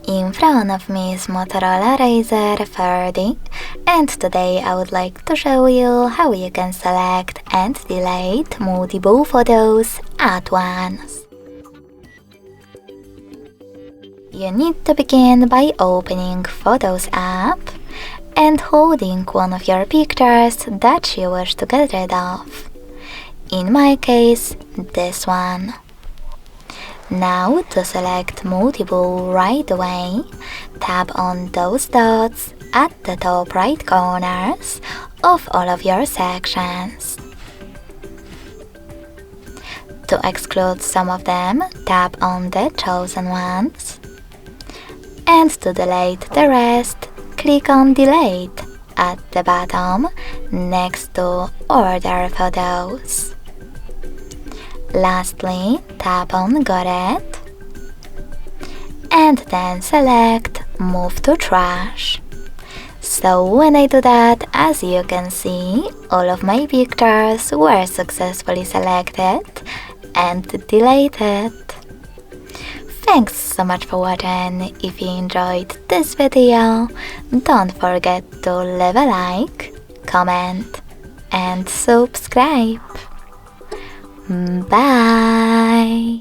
In front of me is Motorola Razr 30, and today I would like to show you how you can select and delete multiple photos at once. You need to begin by opening Photos app and holding one of your pictures that you wish to get rid of. In my case, this one. Now to select multiple right away, tap on those dots at the top right corners of all of your sections. To exclude some of them, tap on the chosen ones. And to delete the rest, click on Delete at the bottom next to Order Photos. Lastly, tap on Got It, and then select Move to Trash. So when I do that, as you can see, all of my pictures were successfully selected and deleted. Thanks so much for watching. If you enjoyed this video, don't forget to leave a like, comment and subscribe. Bye!